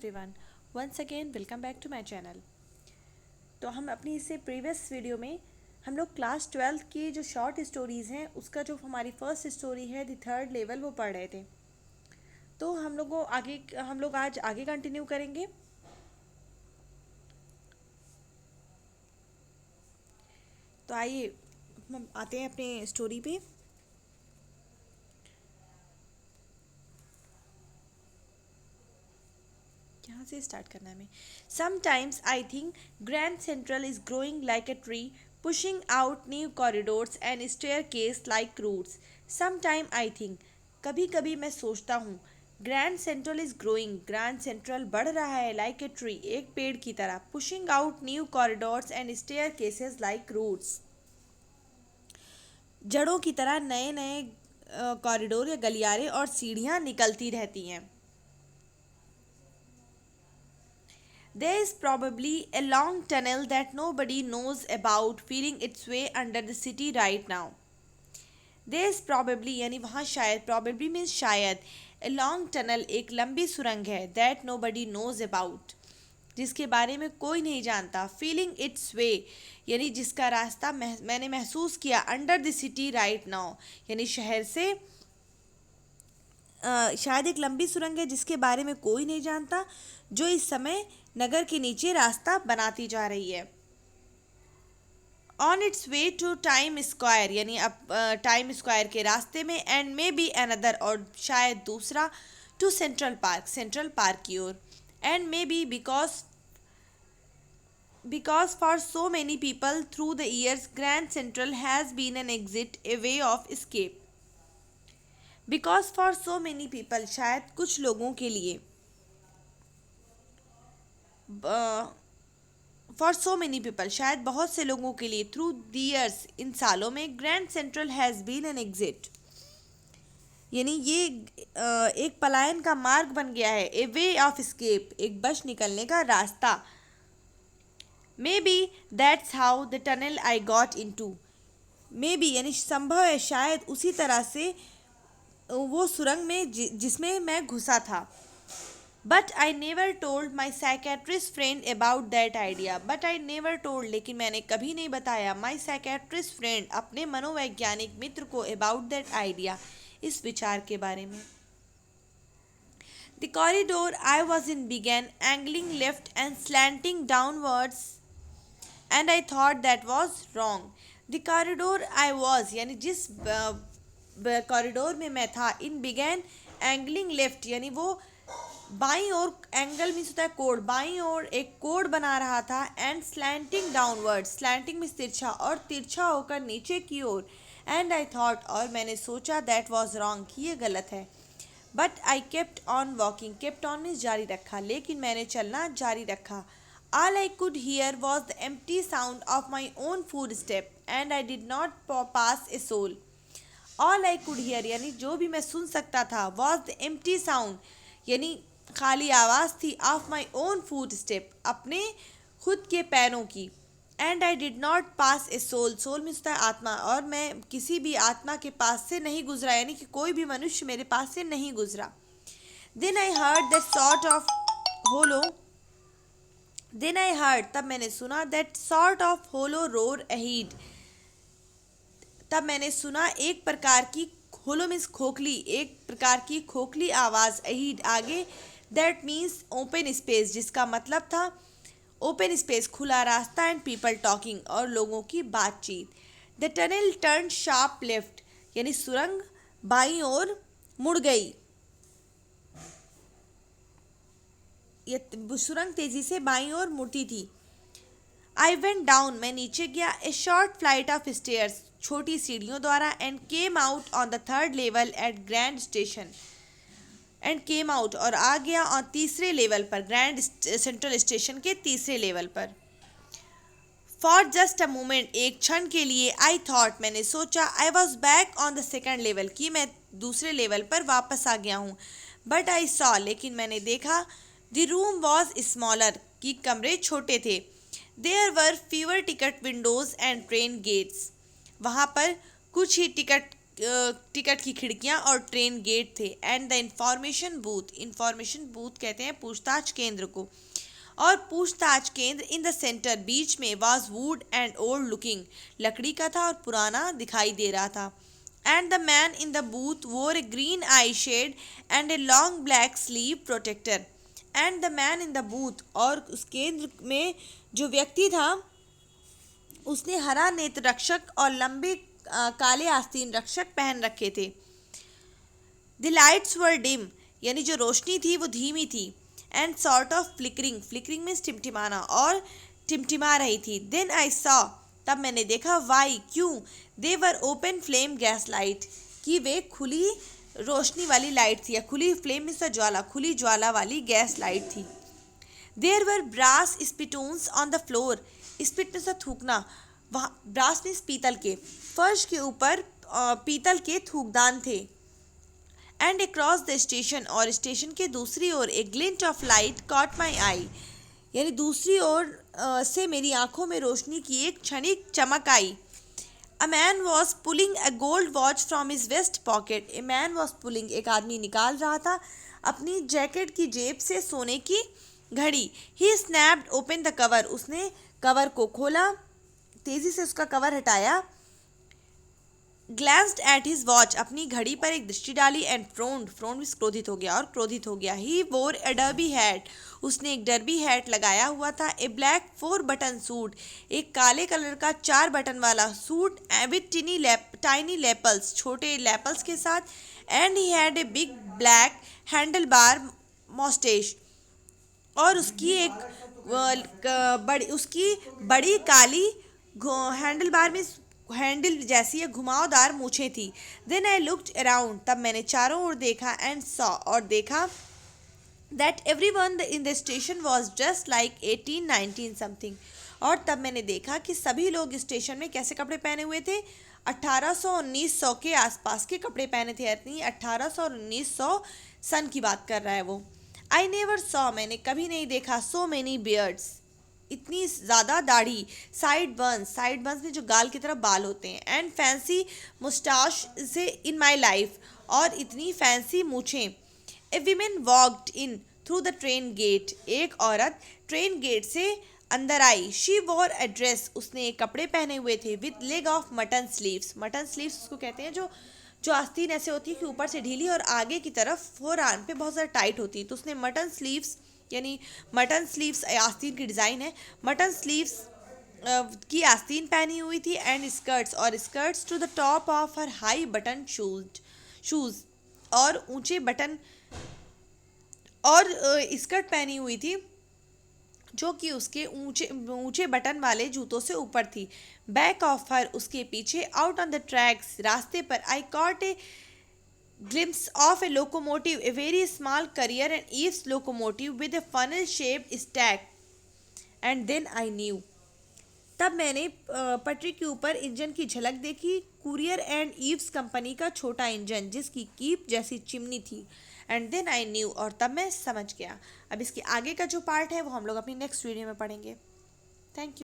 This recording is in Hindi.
Everyone, once again welcome back to my channel. तो हम अपनी इससे प्रीवियस वीडियो में हम लोग क्लास 12th की जो शॉर्ट स्टोरीज़ हैं उसका जो हमारी फर्स्ट स्टोरी है द थर्ड लेवल वो पढ़ रहे थे। तो हम लोग आज आगे कंटिन्यू करेंगे। तो आइए हम आते हैं अपने स्टोरी पे। यहाँ से स्टार्ट करना है हमें। Sometimes I think Grand Central is growing like a tree, pushing out new corridors and staircase like roots. Sometime I think, कभी कभी मैं सोचता हूँ, Grand Central is growing, Grand Central बढ़ रहा है, लाइक ए ट्री, एक पेड़ की तरह, pushing out new corridors and staircases like roots, जड़ों की तरह नए नए कॉरिडोर या गलियारे और सीढ़ियाँ निकलती रहती हैं। There is probably a long tunnel that nobody knows about feeling its way under the city right now. There is probably यानी वहाँ शायद, probably means शायद, a long tunnel एक लंबी सुरंग है, that nobody knows about जिसके बारे में कोई नहीं जानता, feeling its way यानी जिसका रास्ता मैंने महसूस किया, under the city right now यानी शहर से शायद एक लंबी सुरंग है जिसके बारे में कोई नहीं जानता, जो इस समय नगर के नीचे रास्ता बनाती जा रही है। On its way to Time Square यानी अब टाइम स्क्वायर के रास्ते में, एंड मे बी अनदर और शायद दूसरा, to Central Park, Central Park की ओर, and maybe because for so many people through the years Grand Central has been an exit, a way of escape. Because for so many people शायद कुछ लोगों के लिए, फॉर सो मैनी पीपल शायद बहुत से लोगों के लिए, थ्रू द ईयर्स इन सालों में, Grand Central has been an exit यानी ये एक पलायन का मार्ग बन गया है, ए वे ऑफ स्केप एक बच निकलने का रास्ता। Maybe that's how the tunnel I got into, maybe यानी संभव है शायद उसी तरह से वो सुरंग में जिसमें मैं घुसा था। But I never told my psychiatrist friend about that idea, but I never told लेकिन मैंने कभी नहीं बताया, माई साइकेट्रिस्ट फ्रेंड अपने मनोवैज्ञानिक मित्र को, अबाउट दैट आइडिया इस विचार के बारे में। The corridor I was in began angling left and slanting downwards and I thought that was wrong. The corridor I was यानी जिस कॉरिडोर में मैं था, इन बिगैन एंगलिंग लेफ्ट यानी वो बाईं ओर, एंगल मीन्स होता है कोड, बाईं ओर एक कोड बना रहा था, and slanting downward, slanting means तिरछा, और तिरछा होकर नीचे की ओर, एंड आई थॉट और मैंने सोचा, दैट वॉज रॉन्ग कि ये गलत है। But I kept on walking, kept on means जारी रखा, लेकिन मैंने चलना जारी रखा। All I could hear was the empty sound of my own footstep, and I did not pass a soul. All I could hear यानी जो भी मैं सुन सकता था, was the empty sound यानी खाली आवाज़ थी, of my own footstep अपने खुद के पैरों की, and I did not pass a soul, soul means होता है आत्मा, और मैं किसी भी आत्मा के पास से नहीं गुजरा यानी कि कोई भी मनुष्य मेरे पास से नहीं गुजरा। Then I heard that sort of hollow, then I heard तब मैंने सुना, that sort of hollow roar ahead, तब मैंने सुना एक प्रकार की, होलो मीन्स खोखली, एक प्रकार की खोखली आवाज़, अहीड आगे, दैट मीन्स ओपन स्पेस जिसका मतलब था ओपन स्पेस खुला रास्ता, एंड पीपल टॉकिंग और लोगों की बातचीत। The tunnel turn sharp left यानी सुरंग बाईं ओर मुड़ गई, ये सुरंग तेजी से बाईं ओर मुड़ती थी। आई वेंट डाउन मैं नीचे गया, a short flight of stairs छोटी सीढ़ियों द्वारा, and came out on the third level at Grand station, and came out और आ गया और तीसरे लेवल पर, ग्रैंड सेंट्रल स्टेशन के तीसरे लेवल पर। फॉर जस्ट अ मोमेंट एक क्षण के लिए, आई थॉट मैंने सोचा, I was back on the second level कि मैं दूसरे लेवल पर वापस आ गया हूँ। बट आई सॉ लेकिन मैंने देखा, द रूम वॉज स्मॉलर कि कमरे छोटे थे, there were fewer ticket windows and train gates वहाँ पर कुछ ही टिकट टिकट की खिड़कियां और ट्रेन गेट थे। एंड द इंफॉर्मेशन बूथ कहते हैं पूछताछ केंद्र को। और पूछताछ केंद्र इन द सेंटर बीच में was wood and old looking, लकड़ी का था और पुराना दिखाई दे रहा था। And the man in the booth wore a green eye shade and a long black sleeve protector. And the man in the booth, और उस केंद्र में जो व्यक्ति था उसने हरा नेत्र रक्षक और लंबे काले आस्तीन रक्षक पहन रखे थे। द लाइट्स वर डिम, यानी जो रोशनी थी वो धीमी थी। And sort of flickering, flickering means टिमटिमाना, और टिमटिमा रही थी। देन आई सॉ, तब मैंने देखा, वाई, क्यों, they were open flame gas light, कि वे खुली रोशनी वाली लाइट थी, या खुली फ्लेम मीन्स ज्वाला, खुली ज्वाला वाली गैस लाइट थी। There were brass spittoons on the floor, spit means थूकना, वहाँ ब्रास मीन्स पीतल के, फर्श के ऊपर पीतल के थूकदान थे। एंड अक्रॉस द स्टेशन, और स्टेशन के दूसरी ओर a glint of light caught my eye, यानी दूसरी ओर से मेरी आंखों में रोशनी की एक क्षणिक चमक आई। A man was pulling a gold watch from his vest pocket, a man was pulling, एक आदमी निकाल रहा था अपनी जैकेट की जेब से सोने की घड़ी। ही स्नैप्ड ओपन द कवर, उसने कवर को खोला, तेजी से उसका कवर हटाया। ग्लैंस्ड एट हिज वॉच, अपनी घड़ी पर एक दृष्टि डाली। एंड फ्रोन्ड, फ्रोन्ड मीन्स क्रोधित हो गया, और क्रोधित हो गया। ही वोर अ डर्बी हैट, उसने एक डर्बी हैट लगाया हुआ था। ए ब्लैक 4 बटन सूट, एक काले कलर का 4 बटन वाला सूट विथ टाइनी लेपल्स, छोटे लेपल्स के साथ। And he had a big black handlebar moustache, और उसकी उसकी बड़ी काली हैंडल बार में हैंडल जैसी या घुमावदार मूछें थी। देन आई लुक्ड अराउंड, तब मैंने चारों ओर देखा। एंड सॉ, और देखा, that everyone in the station was dressed like 1819 something, और तब मैंने देखा कि सभी लोग स्टेशन में कैसे कपड़े पहने हुए थे, 1800-1900 के आसपास के कपड़े पहने थे। यानी 1800 और 1900 सन की बात कर रहा है वो। आई नेवर सॉ, मैंने कभी नहीं देखा, सो मेनी बियर्ड्स, इतनी ज़्यादा दाढ़ी। साइड बंस में जो गाल की तरफ बाल होते हैं। एंड फैंसी मुस्टाश से इन माई लाइफ, और इतनी फैंसी मूछें। A women walked in through the train gate, एक औरत ट्रेन गेट से अंदर आई। शी वॉर अ ड्रेस, उसने कपड़े पहने हुए थे with leg of mutton sleeves, mutton sleeves उसको कहते हैं जो आस्तीन ऐसे होती है कि ऊपर से ढीली और आगे की तरफ फोरआर्म पे बहुत ज़्यादा टाइट होती है, तो उसने मटन स्लीव्स, यानी मटन स्लीव्स आस्तीन की डिज़ाइन है, मटन स्लीव्स की आस्तीन पहनी हुई थी। एंड स्कर्ट्स, और skirts to the top of her high button shoes, और ऊंचे बटन और स्कर्ट पहनी हुई थी जो कि उसके ऊंचे ऊंचे बटन वाले जूतों से ऊपर थी। बैक ऑफ हर, उसके पीछे, आउट ऑन द ट्रैक्स, रास्ते पर, I caught a glimpse of a locomotive, a very small carrier and eaves locomotive with a funnel shaped stack. And then I knew, तब मैंने पटरी के ऊपर इंजन की झलक देखी, कुरियर एंड ईव्स कंपनी का छोटा इंजन जिसकी कीप जैसी चिमनी थी। एंड देन आई न्यू, और तब मैं समझ गया। अब इसके आगे का जो पार्ट है वो हम लोग अपनी नेक्स्ट वीडियो में पढ़ेंगे। Thank you.